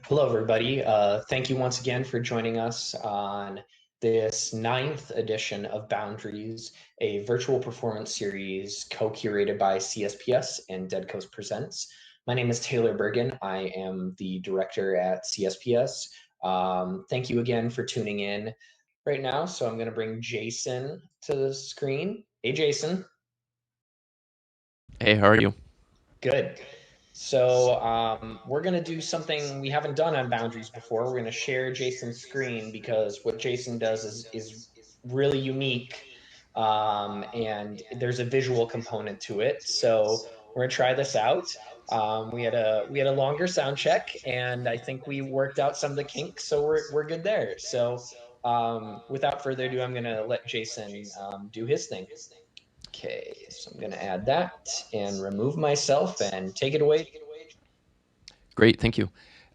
Hello, everybody. Thank you once again for joining us on this ninth edition of Boundaries, a virtual performance series co-curated by CSPS and Dead Coast Presents. My name is Taylor Bergen. I am the director at CSPS. Thank you again for tuning in right now. So I'm going to bring Jason to the screen. Hey, Jason. Hey, how are you? Good. So we're going to do something we haven't done on Boundaries before. We're going to share Jason's screen because what Jason does is really unique, and there's a visual component to it. So we're going to try this out. We had a longer sound check, and I think we worked out some of the kinks, so we're good there. So without further ado, I'm going to let Jason do his thing. Okay, so I'm going to add that and remove myself and take it away. Great, thank you.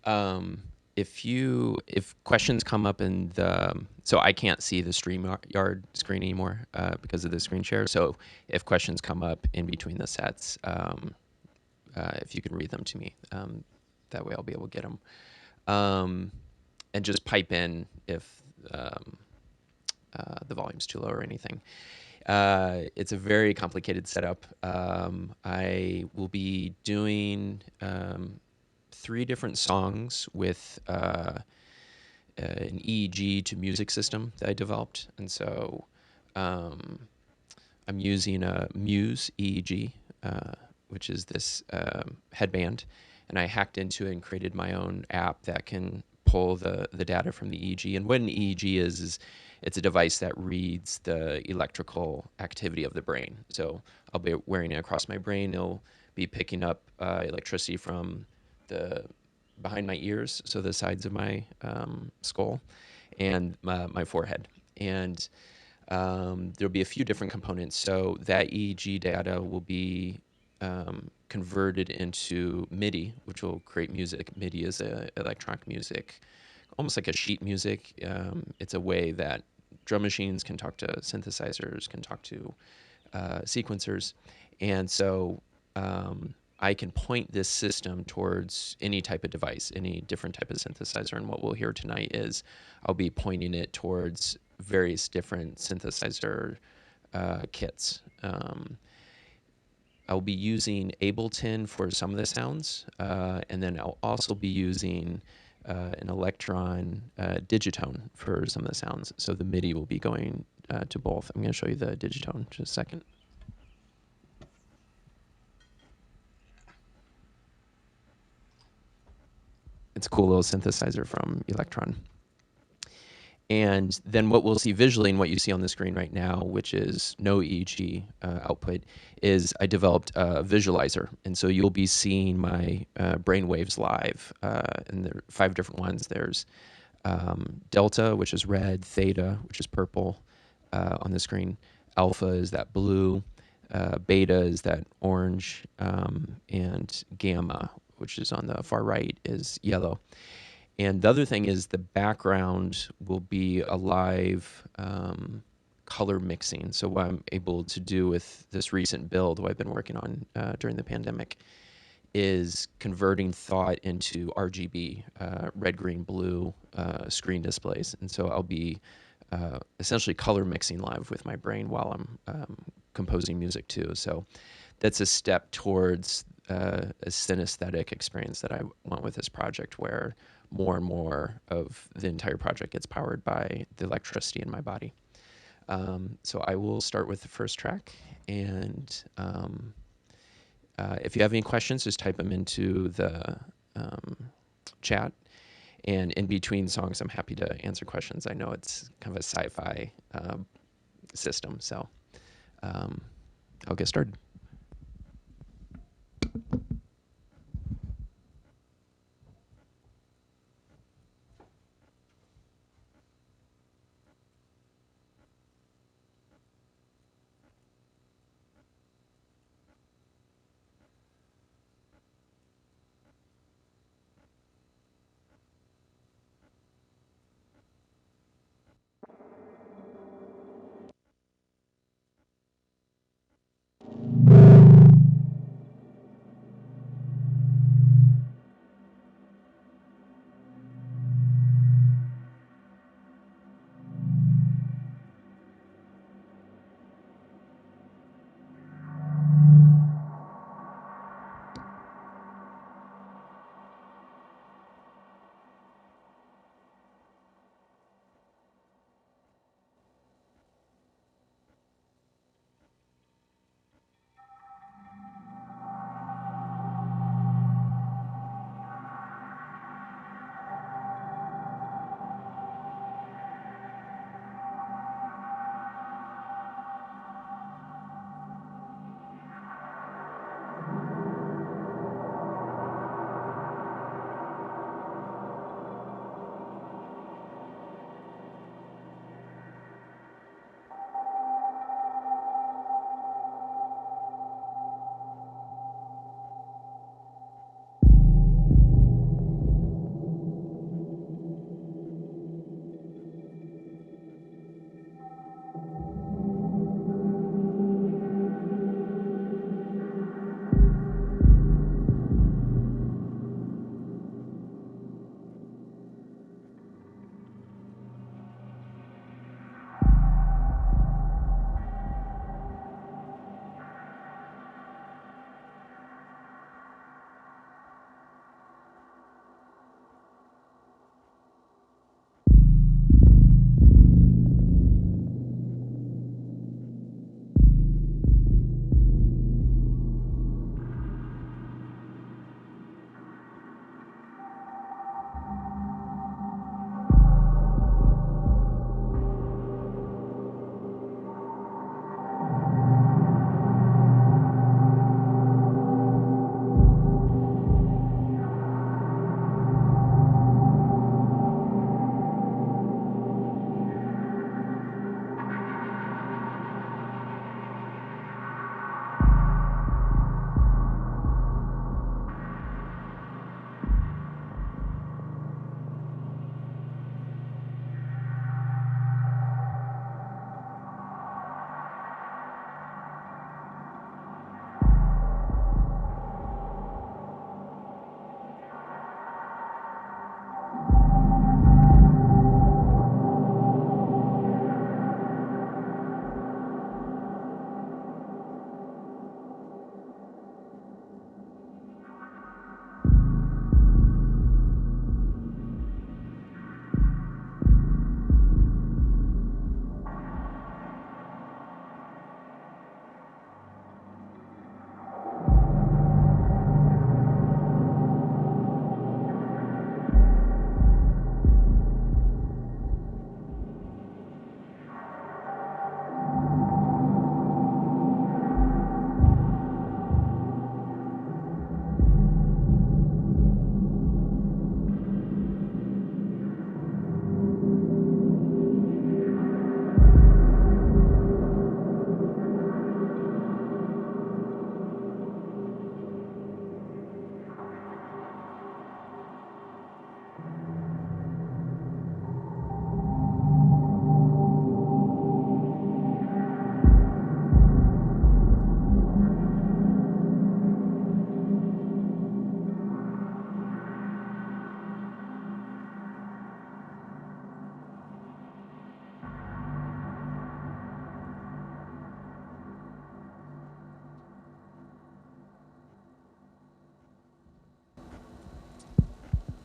Um, if questions come up in the so I can't see the StreamYard screen anymore because of the screen share. So if questions come up in between the sets, if you can read them to me, that way I'll be able to get them. And just pipe in if the volume's too low or anything. It's a very complicated setup. I will be doing three different songs with an EEG to music system that I developed. And so um, I'm using a Muse EEG, which is this headband. And I hacked into it and created my own app that can pull the data from the EEG. And what an EEG is it's a device that reads the electrical activity of the brain. So I'll be wearing it across my brain. It'll be picking up electricity from the behind my ears, so the sides of my skull, and my forehead. And there'll be a few different components. So that EEG data will be converted into MIDI, which will create music. MIDI is electronic music, almost like a sheet music. It's a way that drum machines can talk to synthesizers, can talk to sequencers, and so I can point this system towards any type of device, any different type of synthesizer. And what we'll hear tonight is I'll be pointing it towards various different synthesizer kits. I'll be using Ableton for some of the sounds, and then I'll also be using an Electron digitone for some of the sounds. So the MIDI will be going to both. I'm going to show you the digitone in just a second. It's a cool little synthesizer from Electron. And then what we'll see visually and what you see on the screen right now, which is no EEG output, is I developed a visualizer. And so you'll be seeing my brainwaves live. And there are 5 different ones. There's delta, which is red, theta, which is purple on the screen. Alpha is that blue. Beta is that orange. And gamma, which is on the far right, is yellow. And the other thing is the background will be a live color mixing. So what I'm able to do with this recent build, what I've been working on during the pandemic, is converting thought into RGB, red, green, blue screen displays. And so I'll be essentially color mixing live with my brain while I'm composing music too. So that's a step towards a synesthetic experience that I want with this project, where more and more of the entire project gets powered by the electricity in my body. So I will start with the first track, and if you have any questions, just type them into the chat. And in between songs, I'm happy to answer questions. I know it's kind of a sci-fi system, so I'll get started.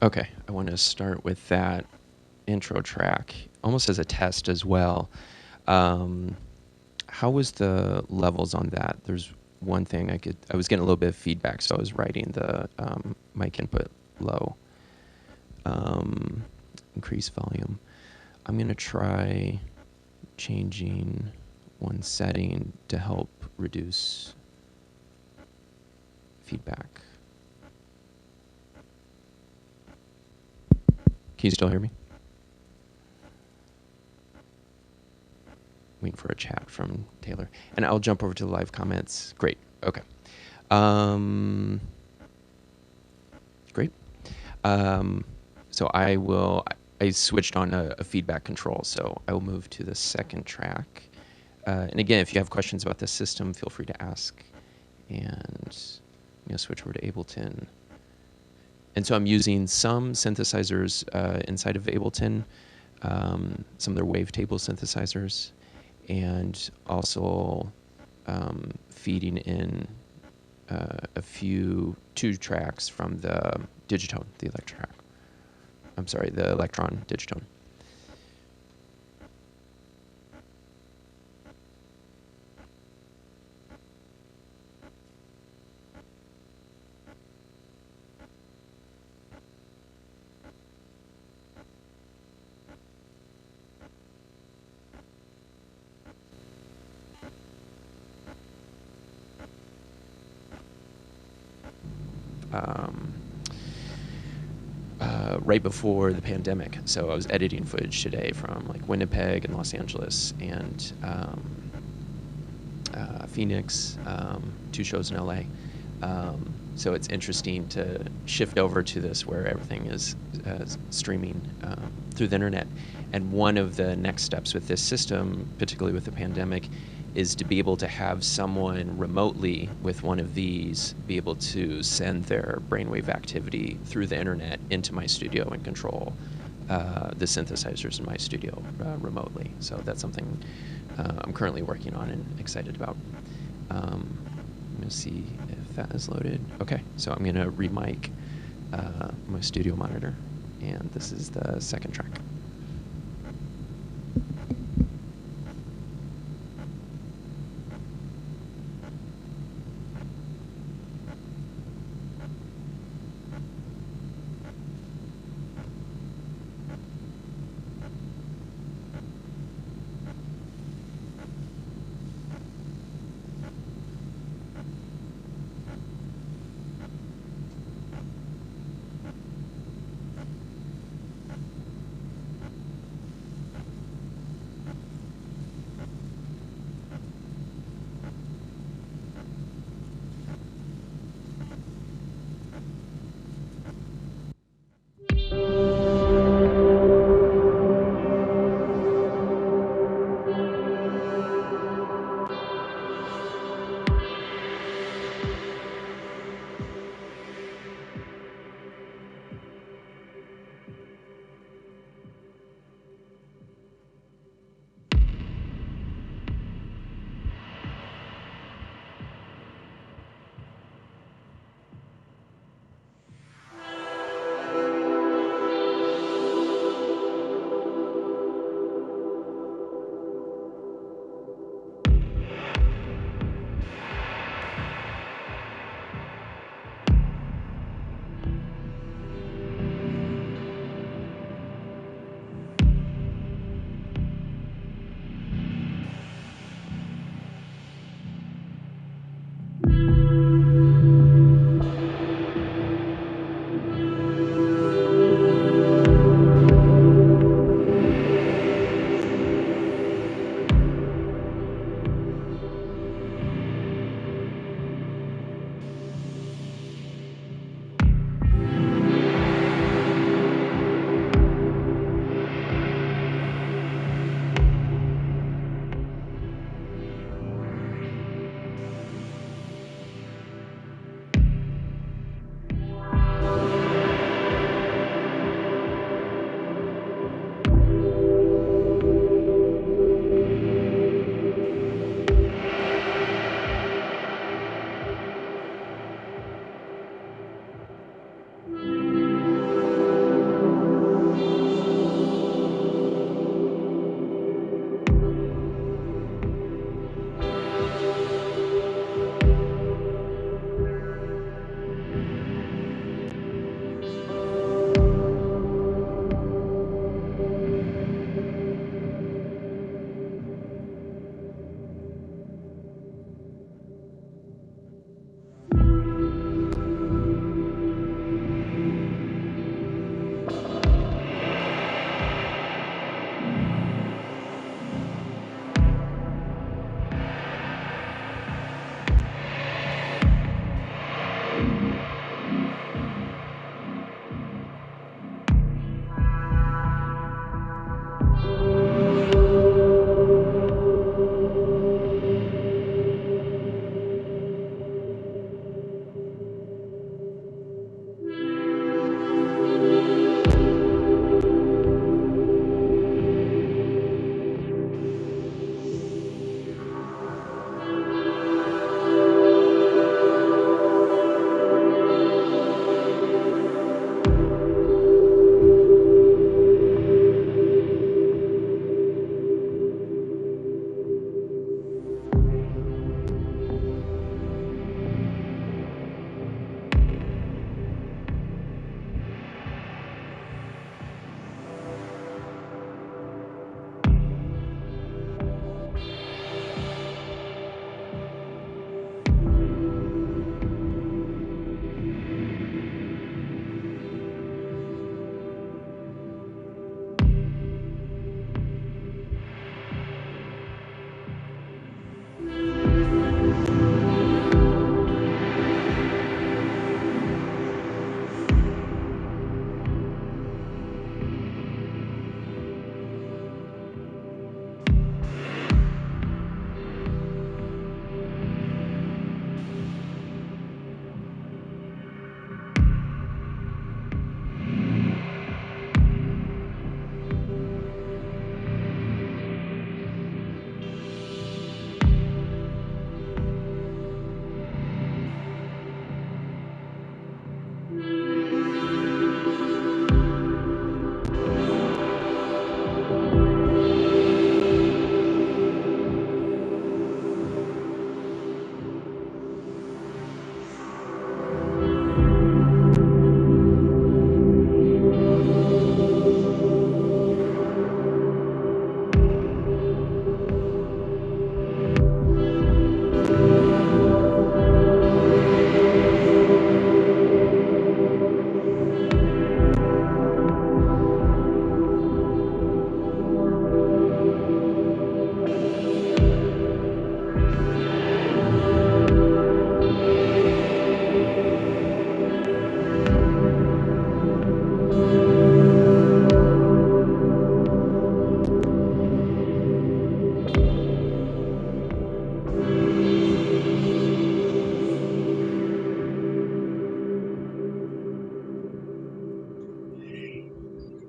Okay, I want to start with that intro track, almost as a test as well. Um, how was the levels on that? There's one thing I was getting a little bit of feedback, so I was writing the mic input low. Increase volume. I'm gonna try changing one setting to help reduce feedback. Can you still hear me? Waiting for a chat from Taylor. And I'll jump over to the live comments. Great. Okay. Um, great. Um, so I switched on a feedback control, so I will move to the second track. And again, if you have questions about this system, feel free to ask. And I'm going to switch over to Ableton. And so I'm using some synthesizers inside of Ableton, some of their wavetable synthesizers, and also feeding in two tracks from the Digitone, the Electron Digitone. Right before the pandemic. So I was editing footage today from like Winnipeg and Los Angeles and Phoenix, 2 shows in LA. So it's interesting to shift over to this where everything is streaming through the internet. And one of the next steps with this system, particularly with the pandemic, is to be able to have someone remotely with one of these be able to send their brainwave activity through the internet into my studio and control the synthesizers in my studio remotely. So that's something I'm currently working on and excited about. I'm going to see if that is loaded. Okay, so I'm going to remic my studio monitor, and this is the second track.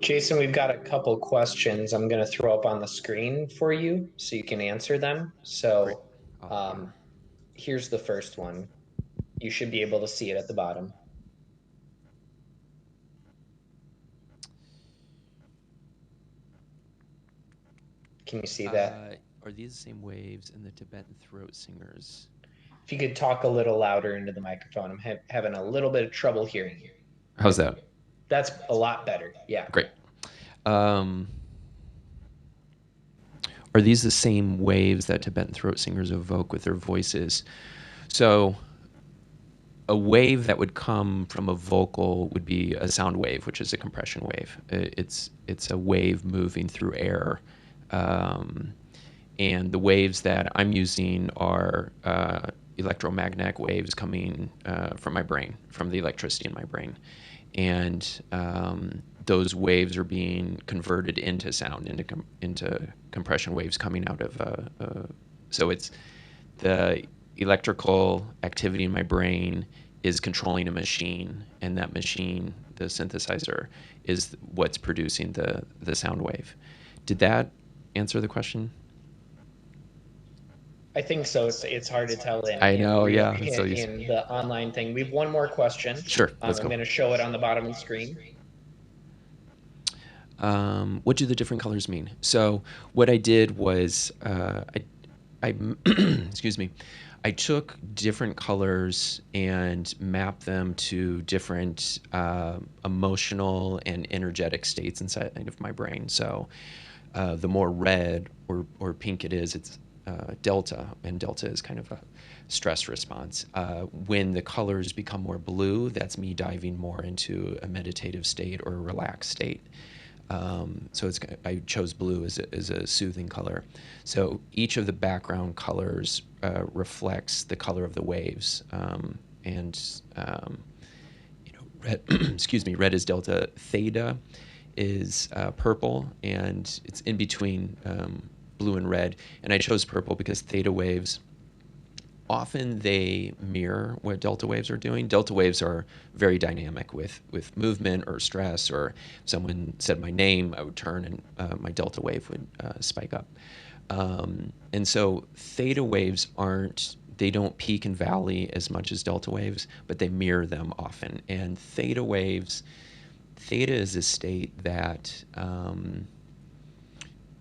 Jason, we've got a couple questions I'm going to throw up on the screen for you so you can answer them. Great. So I'll um, here's the first one. You should be able to see it at the bottom. Can you see that? Are these the same waves in the Tibetan throat singers? If you could talk a little louder into the microphone, I'm having a little bit of trouble hearing you. How's that? That's a lot better. Yeah. Great. Um, are these the same waves that Tibetan throat singers evoke with their voices? So, a wave that would come from a vocal would be a sound wave, which is a compression wave. It's a wave moving through air, um, and the waves that I'm using are electromagnetic waves coming from my brain, from the electricity in my brain, and those waves are being converted into sound, into compression waves coming out of. So it's the electrical activity in my brain is controlling a machine, and that machine, the synthesizer, is what's producing the sound wave. Did that answer the question? I think so. It's hard to tell I know, real yeah. It's so used. in the online thing. We have one more question. Sure, let's I'm go. going to show it on the bottom of the screen. What do the different colors mean? So what I did was I excuse me, I took different colors and mapped them to different emotional and energetic states inside of my brain. So the more red or pink it is, it's delta, and delta is kind of a stress response. When the colors become more blue, that's me diving more into a meditative state or a relaxed state. So I chose blue as a soothing color. So each of the background colors reflects the color of the waves. and you know, red, excuse me, red is delta. Theta is purple, and it's in between blue and red. And I chose purple because theta waves often they mirror what delta waves are doing. Delta waves are very dynamic with movement or stress, or if someone said my name, I would turn and my delta wave would spike up. And so theta waves aren't, they don't peak and valley as much as delta waves, but they mirror them often. And theta waves, theta is a state that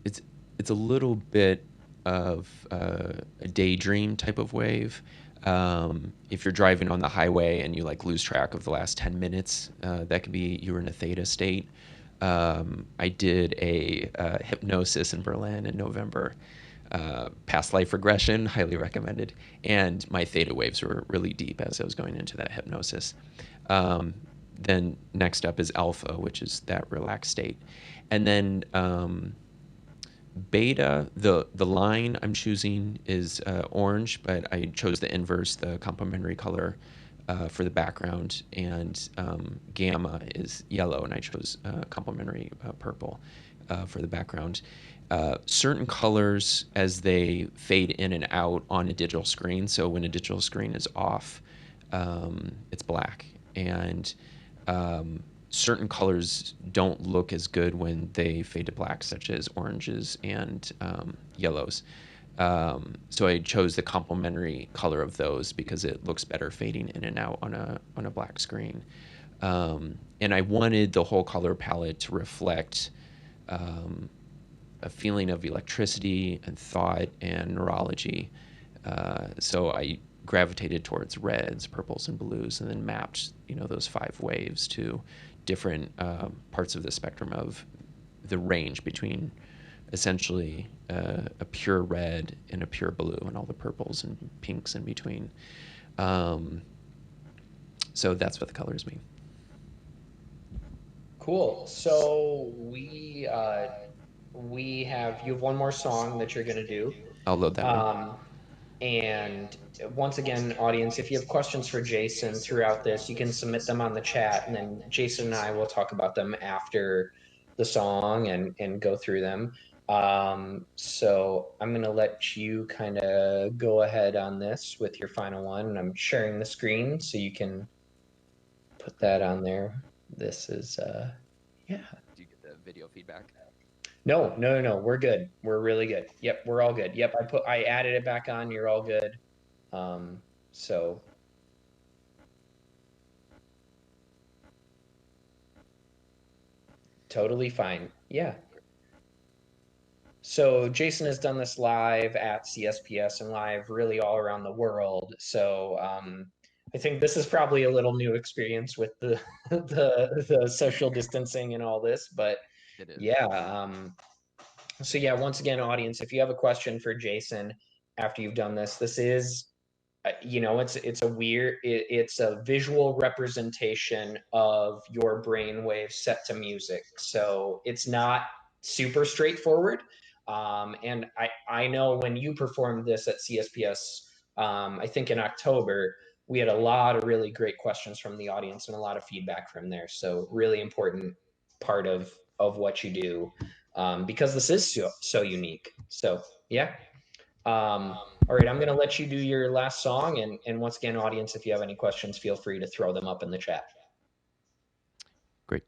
it's it's a little bit of a daydream type of wave. If you're driving on the highway and you like lose track of the last 10 minutes, that could be you're in a theta state. I did a hypnosis in Berlin in November. Past life regression, highly recommended. And my theta waves were really deep as I was going into that hypnosis. Um, then next up is alpha, which is that relaxed state. And then beta, the line I'm choosing is orange, but I chose the inverse, the complementary color for the background, and gamma is yellow, and I chose complementary purple for the background. Certain colors as they fade in and out on a digital screen. So when a digital screen is off, it's black, and certain colors don't look as good when they fade to black, such as oranges and yellows. So I chose the complementary color of those because it looks better fading in and out on a black screen. And I wanted the whole color palette to reflect a feeling of electricity and thought and neurology. So I gravitated towards reds, purples, and blues, and then mapped those five waves to different parts of the spectrum of the range between essentially a pure red and a pure blue, and all the purples and pinks in between. Um, so that's what the colors mean. Cool. So we have you have one more song that you're gonna do. I'll load that one. Um, and once again, audience, if you have questions for Jason throughout this, you can submit them on the chat, and then Jason and I will talk about them after the song and go through them. So I'm gonna let you kind of go ahead on this with your final one, and I'm sharing the screen so you can put that on there. This is yeah. Do you get the video feedback? No. We're good. We're really good. Yep, we're all good. Yep, I added it back on. You're all good. Um, so totally fine. Yeah. So Jason has done this live at CSPS and live really all around the world. So I think this is probably a little new experience with the the social distancing and all this, but It is. yeah. So yeah, once again, audience, if you have a question for Jason after you've done this, this is it's a visual representation of your brainwave set to music, so it's not super straightforward. And I know when you performed this at CSPS, I think in October, we had a lot of really great questions from the audience and a lot of feedback from there, so really important part of what you do, because this is so unique. So yeah. All right, I'm going to let you do your last song. And once again, audience, if you have any questions, feel free to throw them up in the chat. Great.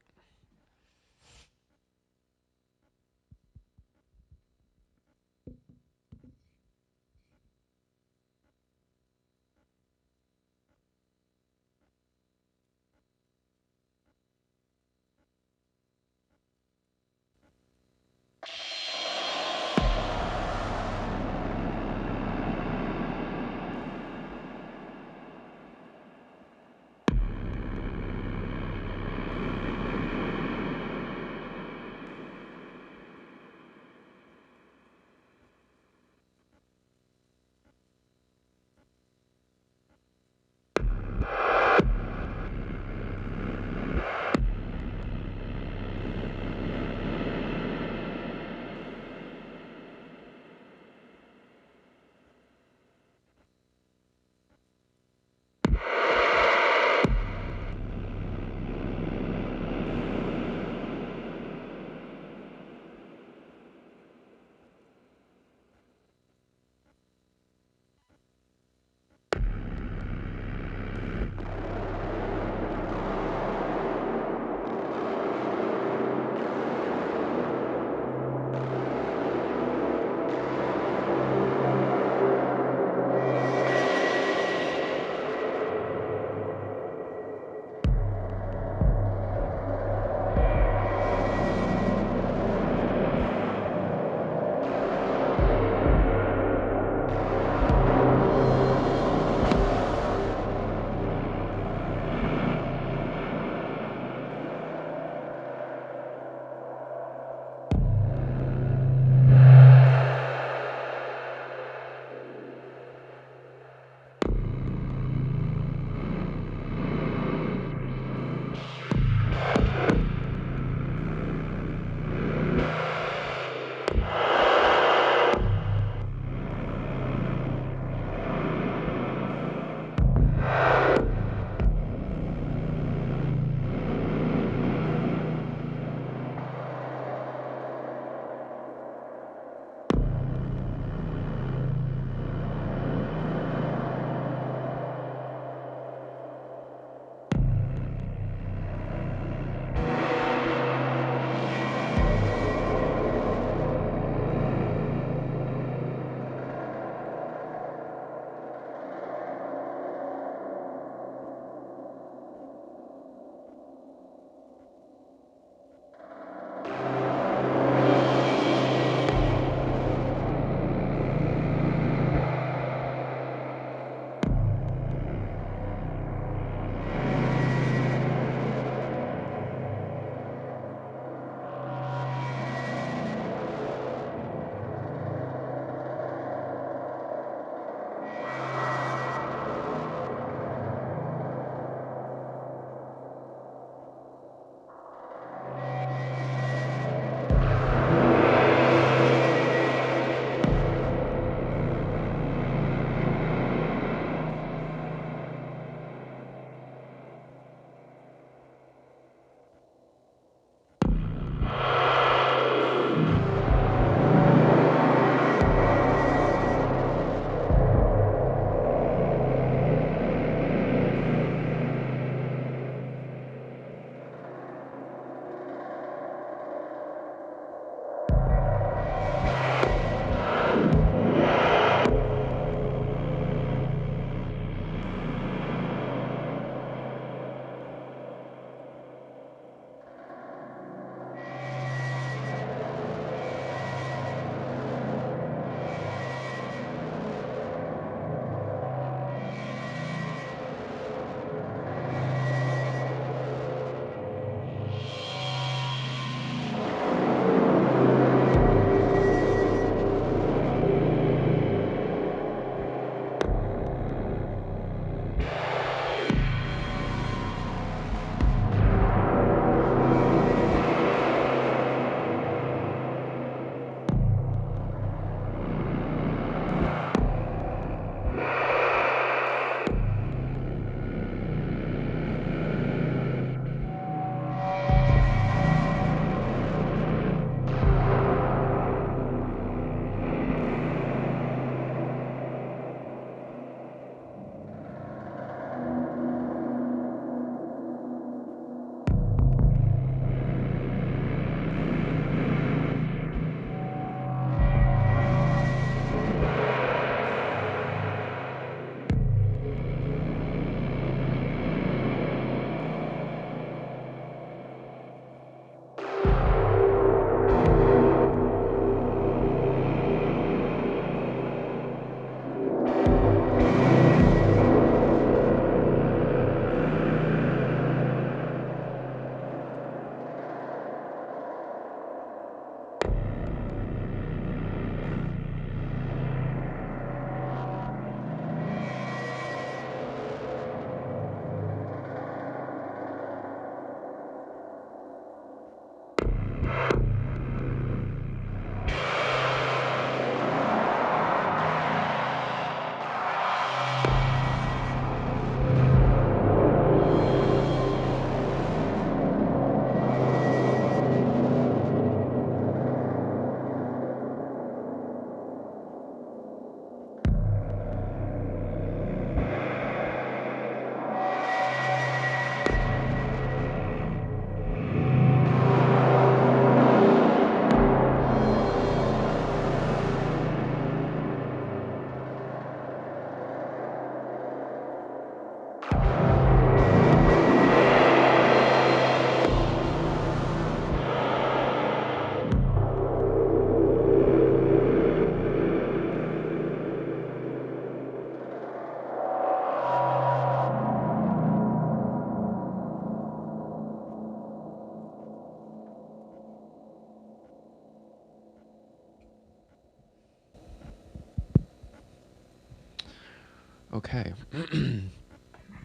Okay.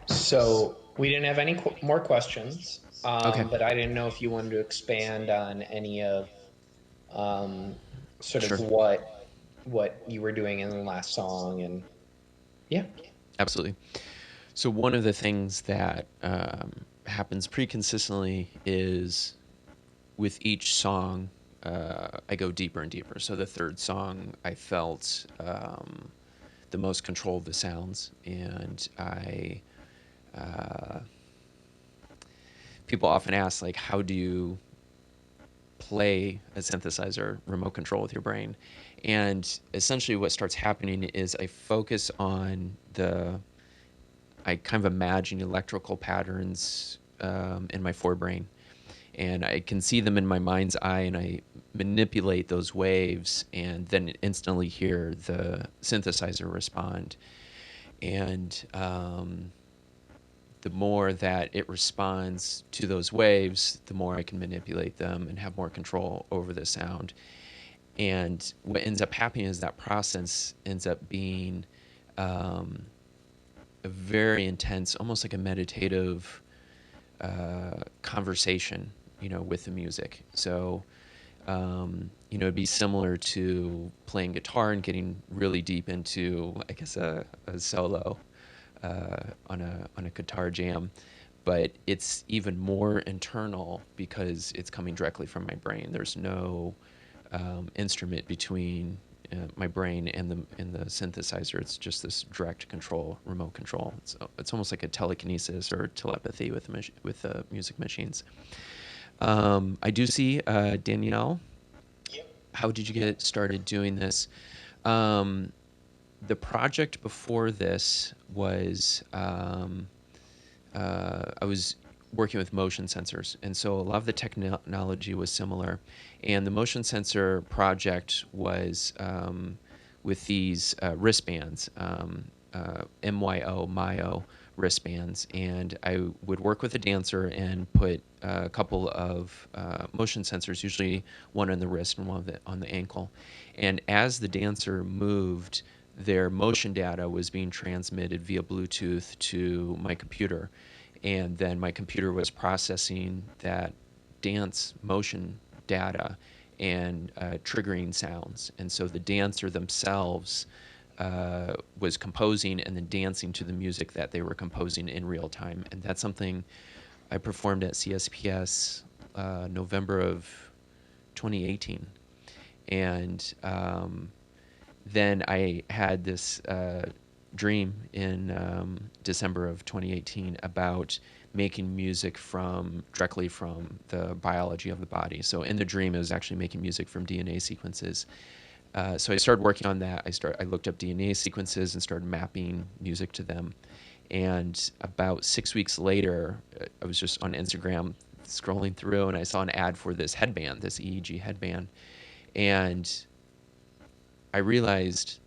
So we didn't have any more questions, Okay. but I didn't know if you wanted to expand on any of um, sort of Sure. what you were doing in the last song, and yeah. Absolutely. So one of the things that happens pretty consistently is with each song, I go deeper and deeper. So the third song, I felt the most control of the sounds, and I people often ask like, how do you play a synthesizer remote control with your brain? And essentially, what starts happening is I focus on I kind of imagine electrical patterns in my forebrain, and I can see them in my mind's eye, and I manipulate those waves, and then instantly hear the synthesizer respond. And the more that it responds to those waves, the more I can manipulate them and have more control over the sound. And what ends up happening is that process ends up being a very intense, almost like a meditative conversation, with the music. So, it'd be similar to playing guitar and getting really deep into, I guess, a solo on a guitar jam, but it's even more internal because it's coming directly from my brain. There's no instrument between my brain and the synthesizer. It's just this direct control, remote control. It's almost like a telekinesis or telepathy with music machines. I do see Danielle. How did you get started doing this? Um, the project before this was I was working with motion sensors, and so a lot of the technology was similar. And the motion sensor project was with these wristbands, MYO wristbands, and I would work with a dancer and put a couple of motion sensors, usually one on the wrist and one on the ankle. And as the dancer moved, their motion data was being transmitted via Bluetooth to my computer, and then my computer was processing that dance motion data and triggering sounds. And so the dancer themselves was composing and then dancing to the music that they were composing in real time. And that's something I performed at CSPS November of 2018. And then I had this dream in December of 2018 about making music directly from the biology of the body. So in the dream, it was actually making music from DNA sequences. So I started working on that. I looked up DNA sequences and started mapping music to them. And about 6 weeks later, I was just on Instagram scrolling through, and I saw an ad for this headband, this EEG headband. And I realized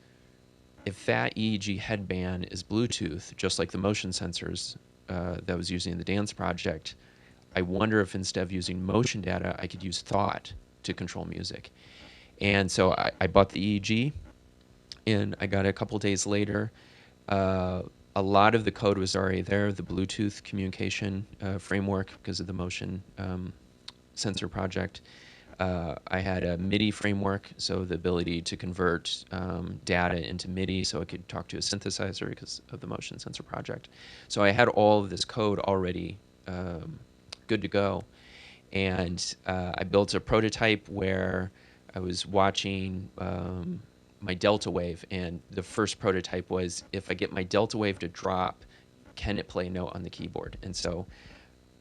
if that EEG headband is Bluetooth, just like the motion sensors that I was using in the dance project, I wonder if instead of using motion data, I could use thought to control music. And so I bought the EEG, and I got it a couple days later. Uh, a lot of the code was already there, the Bluetooth communication framework, because of the motion sensor project. I had a MIDI framework, so the ability to convert data into MIDI so I could talk to a synthesizer because of the motion sensor project. So I had all of this code already good to go. And I built a prototype where I was watching my delta wave, and the first prototype was, if I get my delta wave to drop, can it play a note on the keyboard? And so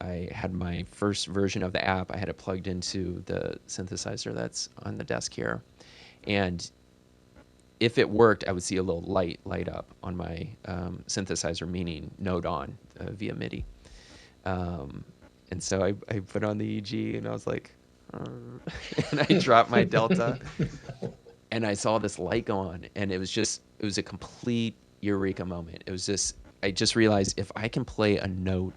I had my first version of the app. I had it plugged into the synthesizer that's on the desk here. And if it worked, I would see a little light up on my synthesizer, meaning note on via MIDI. And so I put on the EG, and I was like, and I dropped my delta, and I saw this light go on, and it was a complete eureka moment. It was just, I just realized if I can play a note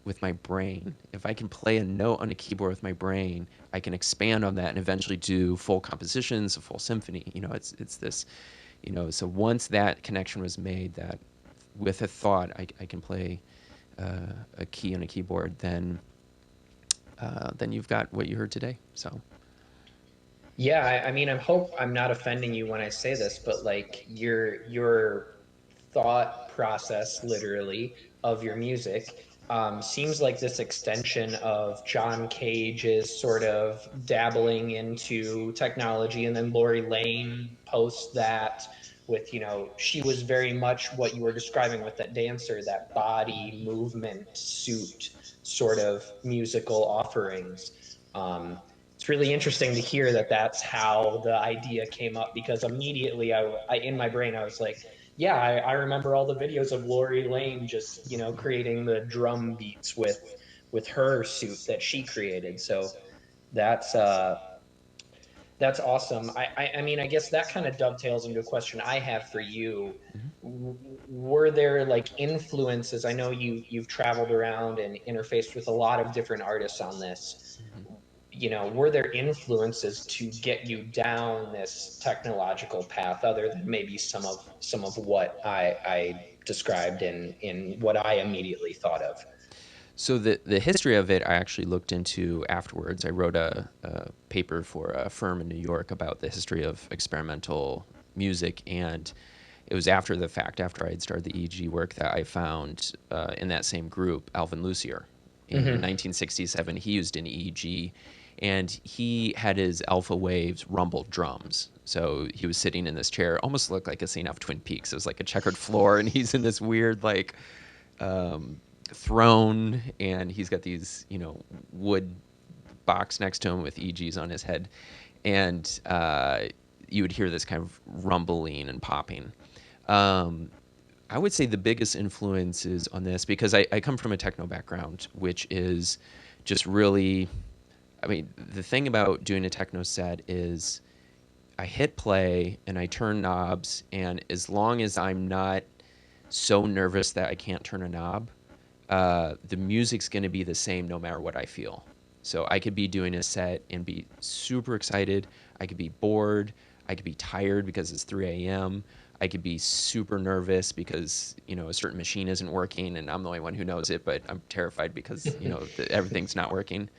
with my brain, if I can play a note on a keyboard with my brain, I can expand on that and eventually do full compositions, a full symphony. It's this, so once that connection was made, that with a thought, I can play a key on a keyboard, then you've got what you heard today. So, Yeah, I mean, I hope I'm not offending you when I say this, but like your thought process, literally, of your music seems like this extension of John Cage's sort of dabbling into technology, and then Lori Lane posts that with, she was very much what you were describing with that dancer, that body movement suit sort of musical offerings. It's really interesting to hear that that's how the idea came up, because immediately I in my brain I was like, yeah, I remember all the videos of Lori Lane just creating the drum beats with her suit that she created. So that's uh that's awesome. I mean, I guess that kind of dovetails into a question I have for you. mhm, Were there like influences? I know you've traveled around and interfaced with a lot of different artists on this. mhm. Were there influences to get you down this technological path other than maybe some of what I described in what I immediately thought of? So the history of it, I actually looked into afterwards. I wrote a paper for a firm in New York about the history of experimental music, and it was after the fact, after I had started the EEG work, that I found in that same group Alvin Lucier. And in Hmm. 1967, he used an EEG, and he had his alpha waves rumble drums. So he was sitting in this chair, almost looked like a scene off Twin Peaks. It was like a checkered floor, and he's in this weird like um, throne, and he's got these wood box next to him with EGs on his head, and you would hear this kind of rumbling and popping. Um, I would say the biggest influences on this, because I come from a techno background, which is just really, I mean, the thing about doing a techno set is I hit play and I turn knobs, and as long as I'm not so nervous that I can't turn a knob, the music's going to be the same no matter what I feel. So I could be doing a set and be super excited. I could be bored. I could be tired because it's 3 a.m. I could be super nervous because a certain machine isn't working, and I'm the only one who knows it. But I'm terrified because everything's not working,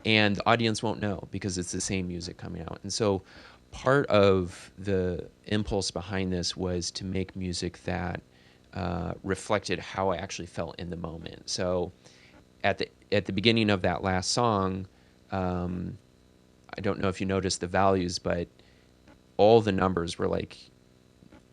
and the audience won't know because it's the same music coming out. And so part of the impulse behind this was to make music that reflected how I actually felt in the moment. So at the beginning of that last song, um, I don't know if you noticed the values, but all the numbers were like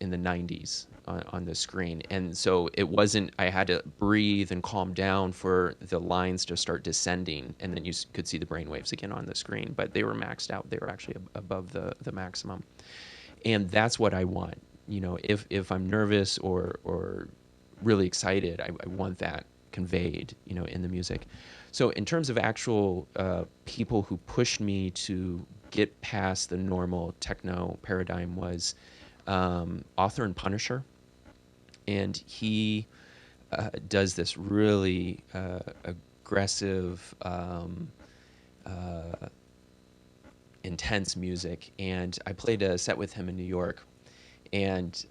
in the 90s on the screen. And so it wasn't, I had to breathe and calm down for the lines to start descending. And then you could see the brainwaves again on the screen, but they were maxed out. They were actually above the maximum. And that's what I want. If I'm nervous or really excited, I want that conveyed, in the music. So in terms of actual people who pushed me to get past the normal techno paradigm was author and Punisher, and he does this really aggressive, uh, intense music. And I played a set with him in New York, and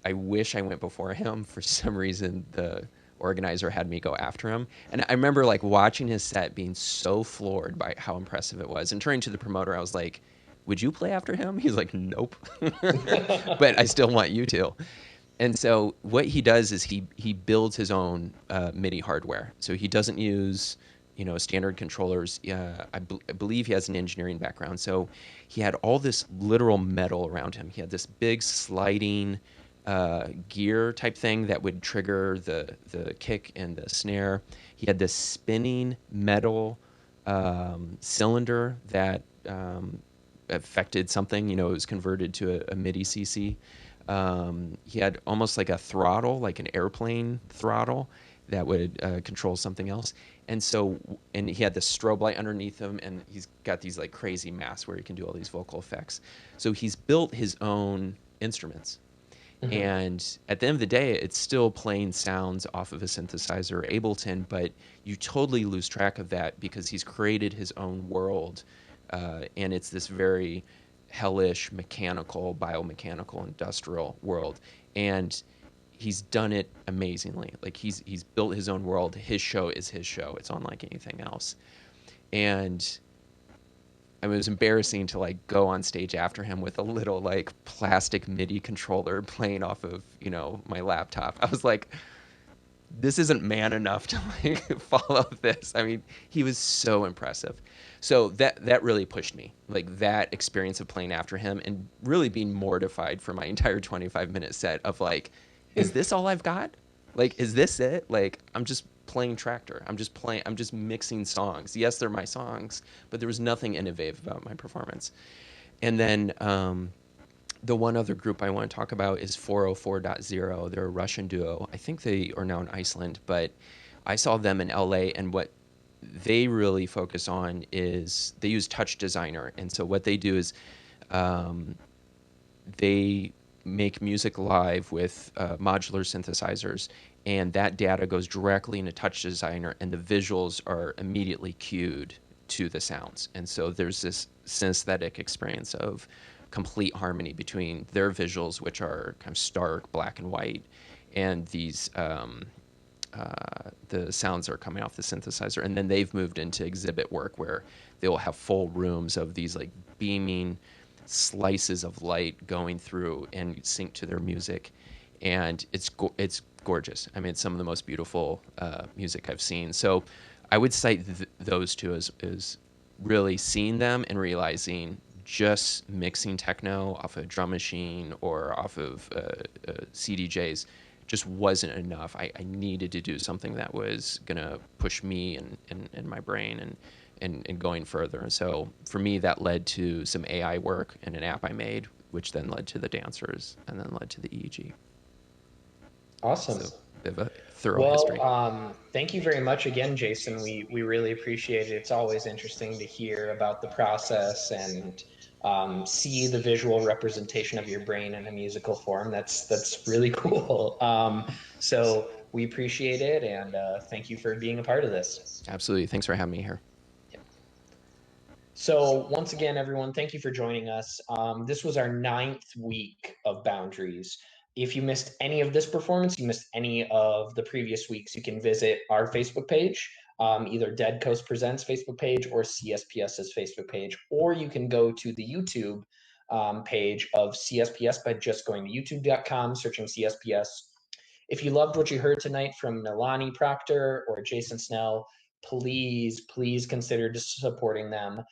I wish I went before him. For some reason, the organizer had me go after him, and I remember like watching his set, being so floored by how impressive it was, and turning to the promoter, I was like, "Would you play after him?" He's like, "Nope," but I still want you to. And so what he does is he builds his own MIDI hardware. So he doesn't use standard controllers. I believe he has an engineering background. So he had all this literal metal around him. He had this big sliding gear type thing that would trigger the kick and the snare. He had this spinning metal cylinder that affected something. It was converted to a MIDI CC. He had almost like a throttle, like an airplane throttle that would control something else. And so, and he had the strobe light underneath him, and he's got these like crazy masks where he can do all these vocal effects. So he's built his own instruments. Hmm. And at the end of the day, it's still playing sounds off of a synthesizer or Ableton, but you totally lose track of that because he's created his own world. And it's this very hellish mechanical, biomechanical, industrial world, and he's done it amazingly. Like he's built his own world. His show is his show. It's unlike anything else. And it was embarrassing to like go on stage after him with a little like plastic MIDI controller playing off of, my laptop. I was like, this isn't man enough to like follow this. I mean, he was so impressive. So that really pushed me. Like that experience of playing after him and really being mortified for my entire 25-minute set of like, is this all I've got? Like, is this it? Like, I'm just playing Tractor. I'm just mixing songs. Yes, they're my songs, but there was nothing innovative about my performance. And then the one other group I want to talk about is 404.0. They're a Russian duo. I think they are now in Iceland, but I saw them in LA, and what they really focus on is they use Touch Designer. And so what they do is um, they make music live with modular synthesizers, and that data goes directly into Touch Designer, and the visuals are immediately cued to the sounds. And so there's this synesthetic experience of complete harmony between their visuals, which are kind of stark black and white, and the sounds that are coming off the synthesizer. And then they've moved into exhibit work where they'll have full rooms of these like beaming slices of light going through and sync to their music, and it's gorgeous. I mean, it's some of the most beautiful music I've seen. So I would cite those two as really seeing them and realizing just mixing techno off a drum machine or off of CDJs just wasn't enough. I needed to do something that was gonna push me and my brain and going further. And so for me, that led to some AI work and an app I made, which then led to the dancers and then led to the EEG. Awesome. So bit of a thorough Well, history. thank you very much again, Jason. We really appreciate it. It's always interesting to hear about the process and see the visual representation of your brain in a musical form. That's really cool. So we appreciate it, and thank you for being a part of this. Absolutely. Thanks for having me here. So, once again, everyone, thank you for joining us. This was our ninth week of Boundaries. If you missed any of this performance, you missed any of the previous weeks, you can visit our Facebook page, either Dead Coast Presents Facebook page or CSPS's Facebook page, or you can go to the YouTube page of CSPS by just going to youtube.com, searching CSPS. If you loved what you heard tonight from Milani Proctor or Jason Snell, please consider just supporting them.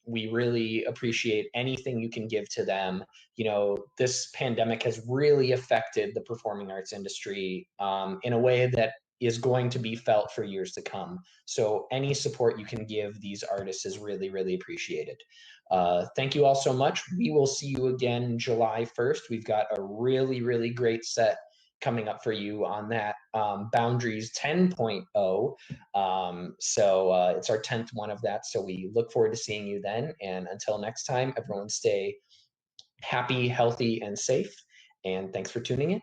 We really appreciate anything you can give to them. You know, this pandemic has really affected the performing arts industry in a way that is going to be felt for years to come. So any support you can give these artists is really appreciated. Thank you all so much. We will see you again July 1st. We've got a really great set coming up for you on that Boundaries 10.0. So it's our 10th one of that. So we look forward to seeing you then. And until next time, everyone stay happy, healthy, and safe. And thanks for tuning in.